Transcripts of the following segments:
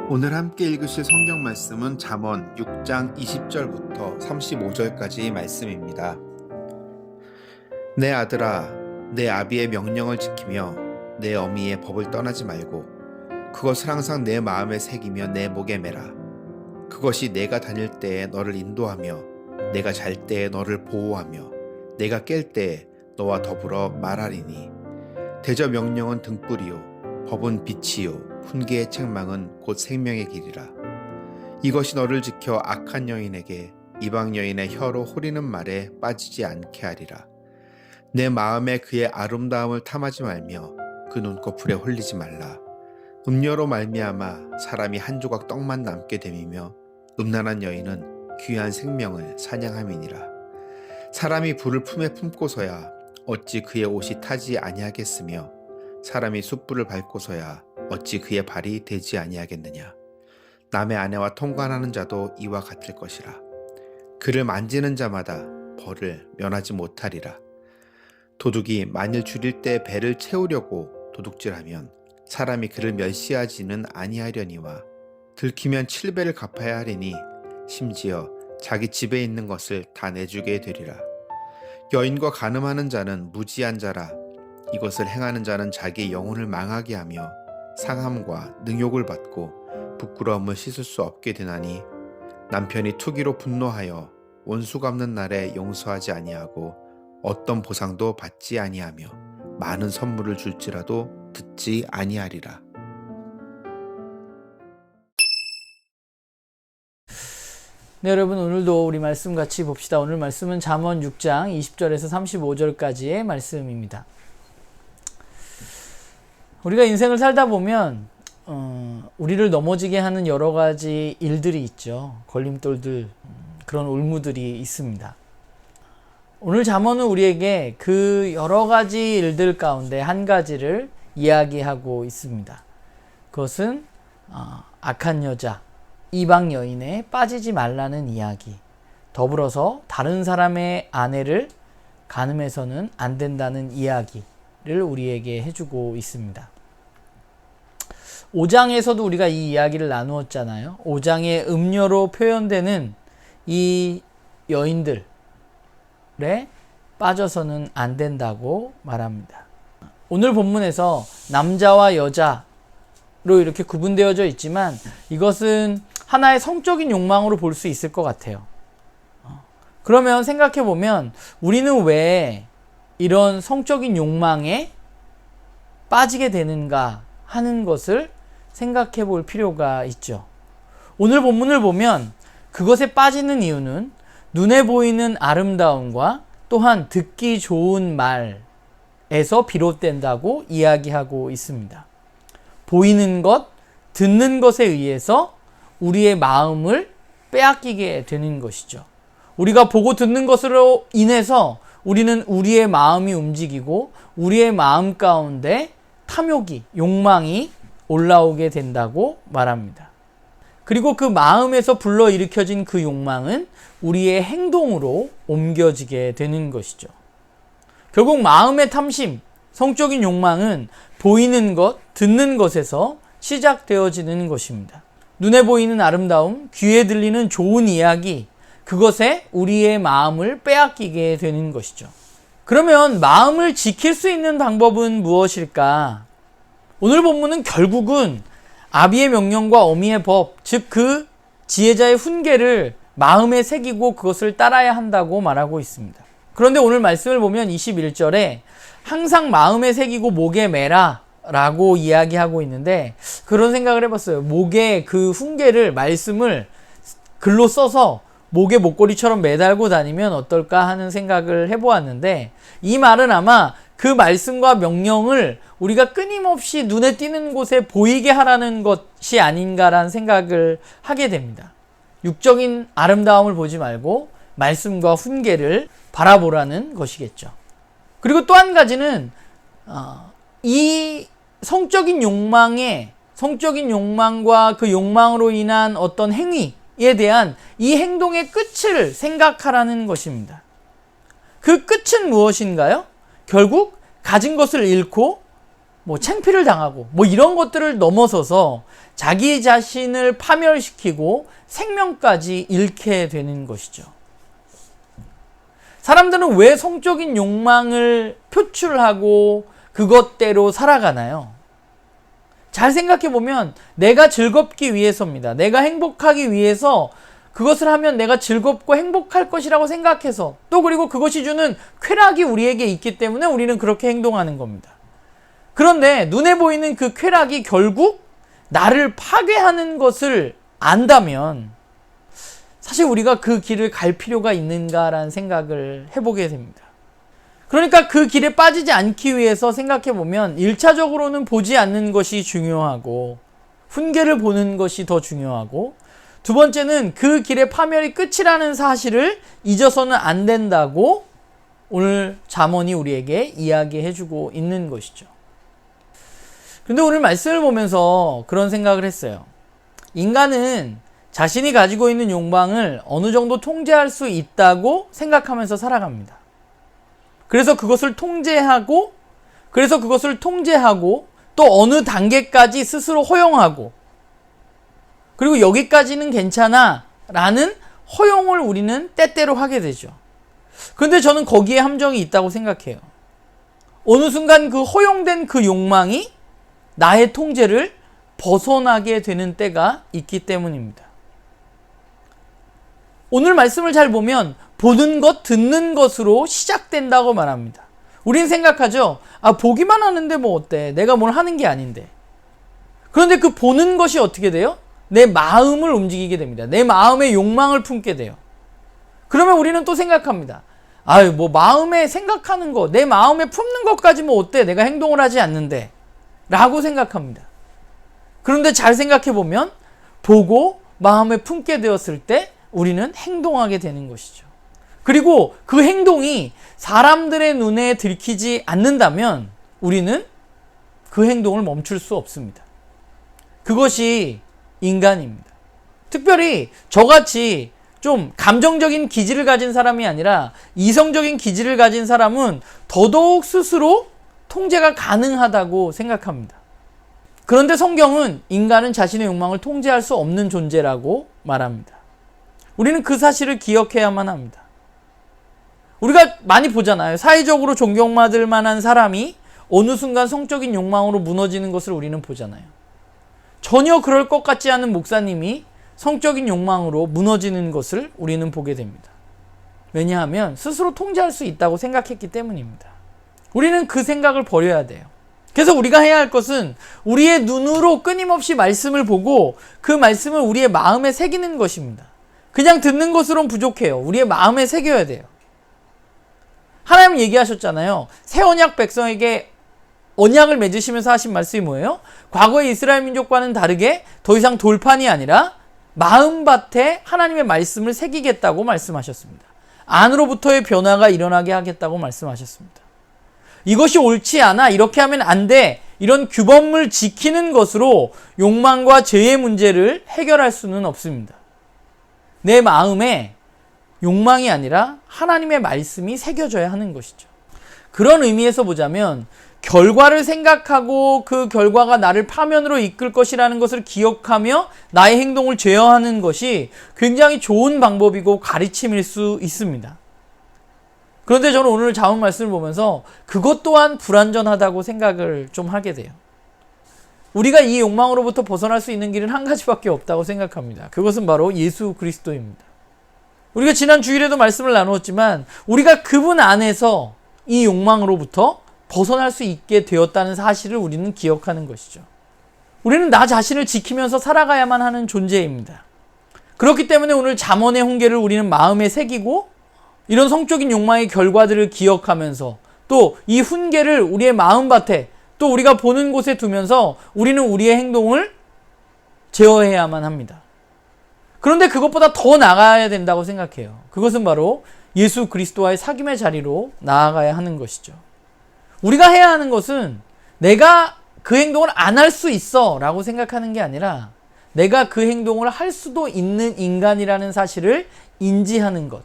오늘 함께 읽으실 성경 말씀은 잠언 6장 20절부터 35절까지의 말씀입니다. 내 아들아, 내 아비의 명령을 지키며 내 어미의 법을 떠나지 말고 그것을 항상 내 마음에 새기며 내 목에 매라. 그것이 내가 다닐 때에 너를 인도하며 내가 잘 때에 너를 보호하며 내가 깰 때에 너와 더불어 말하리니. 대저 명령은 등불이요 법은 빛이요 훈계의 책망은 곧 생명의 길이라. 이것이 너를 지켜 악한 여인에게 이방 여인의 혀로 호리는 말에 빠지지 않게 하리라. 내 마음에 그의 아름다움을 탐하지 말며 그 눈꺼풀에 홀리지 말라. 음료로 말미암아 사람이 한 조각 떡만 남게 됨이며 음란한 여인은 귀한 생명을 사냥함이니라. 사람이 불을 품에 품고서야 어찌 그의 옷이 타지 아니하겠으며 사람이 숯불을 밟고서야 어찌 그의 발이 되지 아니하겠느냐. 남의 아내와 통관하는 자도 이와 같을 것이라. 그를 만지는 자마다 벌을 면하지 못하리라. 도둑이 만일 줄일 때 배를 채우려고 도둑질하면 사람이 그를 멸시하지는 아니하려니와 들키면 7배를 갚아야 하리니 심지어 자기 집에 있는 것을 다 내주게 되리라. 여인과 간음하는 자는 무지한 자라. 이것을 행하는 자는 자기 영혼을 망하게 하며 상함과 능욕을 받고 부끄러움을 씻을 수 없게 되나니. 남편이 투기로 분노하여 원수 갚는 날에 용서하지 아니하고 어떤 보상도 받지 아니하며 많은 선물을 줄지라도 듣지 아니하리라. 네, 여러분, 오늘도 우리 말씀 같이 봅시다. 오늘 말씀은 잠언 6장 20절에서 35절까지의 말씀입니다. 우리가 인생을 살다 보면 우리를 넘어지게 하는 여러 가지 일들이 있죠. 걸림돌들, 그런 올무들이 있습니다. 오늘 잠언은 우리에게 그 여러 가지 일들 가운데 한 가지를 이야기하고 있습니다. 그것은 악한 여자, 이방 여인에 빠지지 말라는 이야기, 더불어서 다른 사람의 아내를 간음해서는 안 된다는 이야기를 우리에게 해주고 있습니다. 5장에서도 우리가 이 이야기를 나누었잖아요. 5장의 음녀로 표현되는 이 여인들에 빠져서는 안 된다고 말합니다. 오늘 본문에서 남자와 여자로 이렇게 구분되어져 있지만 이것은 하나의 성적인 욕망으로 볼 수 있을 것 같아요. 그러면 생각해보면 우리는 왜 이런 성적인 욕망에 빠지게 되는가 하는 것을 생각해 볼 필요가 있죠. 오늘 본문을 보면 그것에 빠지는 이유는 눈에 보이는 아름다움과 또한 듣기 좋은 말에서 비롯된다고 이야기하고 있습니다. 보이는 것, 듣는 것에 의해서 우리의 마음을 빼앗기게 되는 것이죠. 우리가 보고 듣는 것으로 인해서 우리는 우리의 마음이 움직이고 우리의 마음 가운데 탐욕이, 욕망이 올라오게 된다고 말합니다. 그리고 그 마음에서 불러일으켜진 그 욕망은 우리의 행동으로 옮겨지게 되는 것이죠. 결국 마음의 탐심, 성적인 욕망은 보이는 것, 듣는 것에서 시작되어지는 것입니다. 눈에 보이는 아름다움, 귀에 들리는 좋은 이야기, 그것에 우리의 마음을 빼앗기게 되는 것이죠. 그러면 마음을 지킬 수 있는 방법은 무엇일까? 오늘 본문은 결국은 아비의 명령과 어미의 법, 즉 그 지혜자의 훈계를 마음에 새기고 그것을 따라야 한다고 말하고 있습니다. 그런데 오늘 말씀을 보면 21절에 항상 마음에 새기고 목에 매라 라고 이야기하고 있는데, 그런 생각을 해봤어요. 목에 그 훈계를, 말씀을 글로 써서 목에 목걸이처럼 매달고 다니면 어떨까 하는 생각을 해보았는데, 이 말은 아마 그 말씀과 명령을 우리가 끊임없이 눈에 띄는 곳에 보이게 하라는 것이 아닌가라는 생각을 하게 됩니다. 육적인 아름다움을 보지 말고 말씀과 훈계를 바라보라는 것이겠죠. 그리고 또 한 가지는 이 성적인 욕망과 그 욕망으로 인한 어떤 행위에 대한 이 행동의 끝을 생각하라는 것입니다. 그 끝은 무엇인가요? 결국 가진 것을 잃고 창피를 당하고 이런 것들을 넘어서서 자기 자신을 파멸시키고 생명까지 잃게 되는 것이죠. 사람들은 왜 성적인 욕망을 표출하고 그것대로 살아가나요? 잘 생각해보면 내가 즐겁기 위해서입니다. 내가 행복하기 위해서, 그것을 하면 내가 즐겁고 행복할 것이라고 생각해서, 또 그리고 그것이 주는 쾌락이 우리에게 있기 때문에 우리는 그렇게 행동하는 겁니다. 그런데 눈에 보이는 그 쾌락이 결국 나를 파괴하는 것을 안다면 사실 우리가 그 길을 갈 필요가 있는가라는 생각을 해보게 됩니다. 그러니까 그 길에 빠지지 않기 위해서 생각해보면 1차적으로는 보지 않는 것이 중요하고 훈계를 보는 것이 더 중요하고, 두 번째는 그 길의 파멸이 끝이라는 사실을 잊어서는 안 된다고 오늘 잠언이 우리에게 이야기해주고 있는 것이죠. 근데 오늘 말씀을 보면서 그런 생각을 했어요. 인간은 자신이 가지고 있는 욕망을 어느 정도 통제할 수 있다고 생각하면서 살아갑니다. 그래서 그것을 통제하고 또 어느 단계까지 스스로 허용하고, 그리고 여기까지는 괜찮아 라는 허용을 우리는 때때로 하게 되죠. 그런데 저는 거기에 함정이 있다고 생각해요. 어느 순간 그 허용된 그 욕망이 나의 통제를 벗어나게 되는 때가 있기 때문입니다. 오늘 말씀을 잘 보면 보는 것, 듣는 것으로 시작된다고 말합니다. 우린 생각하죠. 보기만 하는데 뭐 어때? 내가 뭘 하는 게 아닌데. 그런데 그 보는 것이 어떻게 돼요? 내 마음을 움직이게 됩니다. 내 마음의 욕망을 품게 돼요. 그러면 우리는 또 생각합니다. 마음에 생각하는 거, 내 마음에 품는 것까지 뭐 어때? 내가 행동을 하지 않는데. 라고 생각합니다. 그런데 잘 생각해보면 보고 마음에 품게 되었을 때 우리는 행동하게 되는 것이죠. 그리고 그 행동이 사람들의 눈에 들키지 않는다면 우리는 그 행동을 멈출 수 없습니다. 그것이 인간입니다. 특별히 저같이 좀 감정적인 기질을 가진 사람이 아니라 이성적인 기질을 가진 사람은 더더욱 스스로 통제가 가능하다고 생각합니다. 그런데 성경은 인간은 자신의 욕망을 통제할 수 없는 존재라고 말합니다. 우리는 그 사실을 기억해야만 합니다. 우리가 많이 보잖아요. 사회적으로 존경받을 만한 사람이 어느 순간 성적인 욕망으로 무너지는 것을 우리는 보잖아요. 전혀 그럴 것 같지 않은 목사님이 성적인 욕망으로 무너지는 것을 우리는 보게 됩니다. 왜냐하면 스스로 통제할 수 있다고 생각했기 때문입니다. 우리는 그 생각을 버려야 돼요. 그래서 우리가 해야 할 것은 우리의 눈으로 끊임없이 말씀을 보고 그 말씀을 우리의 마음에 새기는 것입니다. 그냥 듣는 것으로는 부족해요. 우리의 마음에 새겨야 돼요. 하나님 얘기하셨잖아요. 새 언약 백성에게 언약을 맺으시면서 하신 말씀이 뭐예요? 과거의 이스라엘 민족과는 다르게 더 이상 돌판이 아니라 마음밭에 하나님의 말씀을 새기겠다고 말씀하셨습니다. 안으로부터의 변화가 일어나게 하겠다고 말씀하셨습니다. 이것이 옳지 않아, 이렇게 하면 안 돼, 이런 규범을 지키는 것으로 욕망과 죄의 문제를 해결할 수는 없습니다. 내 마음에 욕망이 아니라 하나님의 말씀이 새겨져야 하는 것이죠. 그런 의미에서 보자면 결과를 생각하고 그 결과가 나를 파면으로 이끌 것이라는 것을 기억하며 나의 행동을 제어하는 것이 굉장히 좋은 방법이고 가르침일 수 있습니다. 그런데 저는 오늘 잠언 말씀을 보면서 그것 또한 불완전하다고 생각을 좀 하게 돼요. 우리가 이 욕망으로부터 벗어날 수 있는 길은 한 가지밖에 없다고 생각합니다. 그것은 바로 예수 그리스도입니다. 우리가 지난 주일에도 말씀을 나누었지만 우리가 그분 안에서 이 욕망으로부터 벗어날 수 있게 되었다는 사실을 우리는 기억하는 것이죠. 우리는 나 자신을 지키면서 살아가야만 하는 존재입니다. 그렇기 때문에 오늘 잠언의 훈계를 우리는 마음에 새기고 이런 성적인 욕망의 결과들을 기억하면서 또 이 훈계를 우리의 마음밭에 또 우리가 보는 곳에 두면서 우리는 우리의 행동을 제어해야만 합니다. 그런데 그것보다 더 나아가야 된다고 생각해요. 그것은 바로 예수 그리스도와의 사귐의 자리로 나아가야 하는 것이죠. 우리가 해야 하는 것은 내가 그 행동을 안 할 수 있어 라고 생각하는 게 아니라 내가 그 행동을 할 수도 있는 인간이라는 사실을 인지하는 것.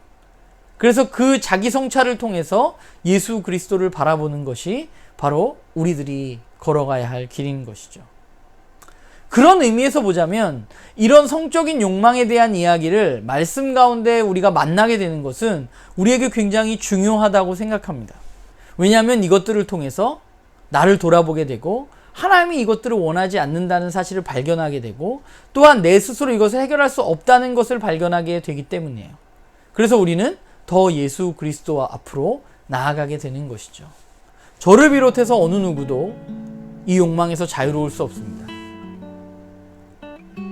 그래서 그 자기 성찰을 통해서 예수 그리스도를 바라보는 것이 바로 우리들이 걸어가야 할 길인 것이죠. 그런 의미에서 보자면 이런 성적인 욕망에 대한 이야기를 말씀 가운데 우리가 만나게 되는 것은 우리에게 굉장히 중요하다고 생각합니다. 왜냐하면 이것들을 통해서 나를 돌아보게 되고 하나님이 이것들을 원하지 않는다는 사실을 발견하게 되고 또한 내 스스로 이것을 해결할 수 없다는 것을 발견하게 되기 때문이에요. 그래서 우리는 더 예수 그리스도와 앞으로 나아가게 되는 것이죠. 저를 비롯해서 어느 누구도 이 욕망에서 자유로울 수 없습니다.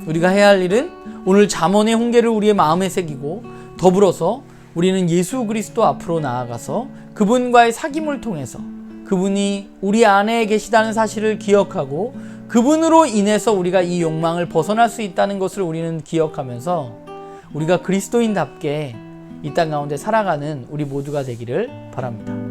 우리가 해야 할 일은 오늘 잠언의 훈계를 우리의 마음에 새기고 더불어서 우리는 예수 그리스도 앞으로 나아가서 그분과의 사귐을 통해서 그분이 우리 안에 계시다는 사실을 기억하고 그분으로 인해서 우리가 이 욕망을 벗어날 수 있다는 것을 우리는 기억하면서 우리가 그리스도인답게 이 땅 가운데 살아가는 우리 모두가 되기를 바랍니다.